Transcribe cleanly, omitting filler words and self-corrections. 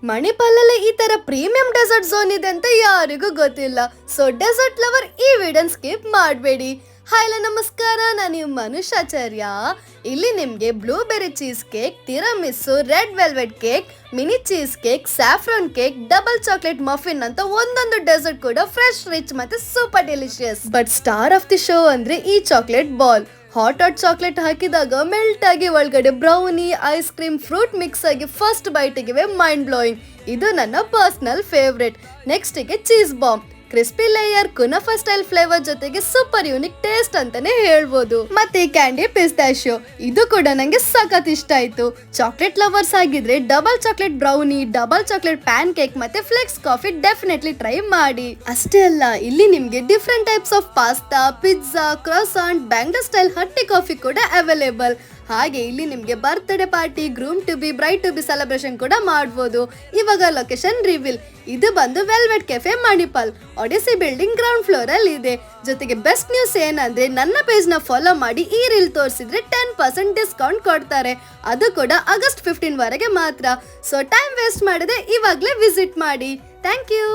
ಮಣಿಪಾಲಲ್ಲಿ ಈ ತರ premium dessert zone ಇದೆ ಅಂತ ಯಾರಿಗೂ ಗೊತ್ತಿಲ್ಲ. ಸೊ ಡೆಸರ್ಟ್ ಲವರ್ ಈ ವಿಡಿಯೋನ ಸ್ಕಿಪ್ ಮಾಡಬೇಡಿ. ಹಾಯ್ ನಮಸ್ಕಾರ, ನಾನು ನಿಮ್ಮ ಮನುಷ್ಯಾಚಾರ್ಯ. ಇಲ್ಲಿ ನಿಮಗೆ blueberry cheesecake, tiramisu, red velvet cake, mini cheesecake, saffron cake, double chocolate muffin ಅಂತ ಒಂದೊಂದು ಡೆಸರ್ಟ್ ಕೂಡ ಫ್ರೆಶ್, ರಿಚ್ ಮತ್ತೆ super delicious. But star of the show ಅಂದ್ರೆ ಈ ಚಾಕ್ಲೇಟ್ ಬಾಲ್. ಹಾಟ್ ಚಾಕ್ಲೇಟ್ ಹಾಕಿದಾಗ ಮೆಲ್ಟ್ ಆಗಿ ಒಳಗಡೆ brownie, ice cream, fruit mix ಆಗಿ ಫಸ್ಟ್ ಬೈಟಿಗೆ ಮೈಂಡ್ ಬ್ಲೋಯಿಂಗ್. ಇದು ನನ್ನ ಪರ್ಸನಲ್ ಫೇವ್ರೆಟ್. ನೆಕ್ಸ್ಟ್ ಗೆ cheese bomb, crispy layer, kunafa style flavour ಜೊತೆಗೆ ಸೂಪರ್ ಯೂನಿಕ್ ಟೇಸ್ಟ್ ಅಂತಾನೆ ಹೇಳ್ಬೋದು. ಮತ್ತೆ ಕ್ಯಾಂಡಿ ಪಿಸ್ತಾಶಿಯೋ, ಇದು ಕೂಡ ನಂಗೆ ಸಖತ್ ಇಷ್ಟ ಆಯ್ತು. ಚಾಕ್ಲೇಟ್ ಲವರ್ಸ್ ಆಗಿದ್ರೆ double chocolate brownie, double chocolate pancake ಮತ್ತೆ ಫ್ಲೆಕ್ಸ್ ಕಾಫಿ ಡೆಫಿನೆಟ್ಲಿ ಟ್ರೈ ಮಾಡಿ. ಅಷ್ಟೇ ಅಲ್ಲ, ಇಲ್ಲಿ ನಿಮ್ಗೆ different types of pasta, pizza, croissant, Bangalore style Hatti coffee ಕೂಡ ಅವೈಲೇಬಲ್. ಹಾಗೆ ಇಲ್ಲಿ ನಿಮ್ಗೆ birthday party, groom to be, bride to be celebration ಕೂಡ ಮಾಡಬಹುದು. ಇವಾಗ ಲೊಕೇಶನ್ ರಿವೀಲ್. ಇದು ಬಂದು velvet cafe Manipal, Odyssey building ground floor ಅಲ್ಲಿ ಇದೆ. ಜೊತೆಗೆ ಬೆಸ್ಟ್ ನ್ಯೂಸ್ ಏನಂದ್ರೆ ನನ್ನ ಪೇಜ್ ನ ಫಾಲೋ ಮಾಡಿ ಈ ರೀಲ್ ತೋರಿಸಿದ್ರೆ 10% ಡಿಸ್ಕೌಂಟ್ ಕೊಡ್ತಾರೆ. ಅದು ಕೂಡ ಆಗಸ್ಟ್ 15 ವರೆಗೆ ಮಾತ್ರ. ಸೊ ಟೈಮ್ ವೇಸ್ಟ್ ಮಾಡದೆ ಇವಾಗ್ಲೇ ವಿಸಿಟ್ ಮಾಡಿ. Thank you.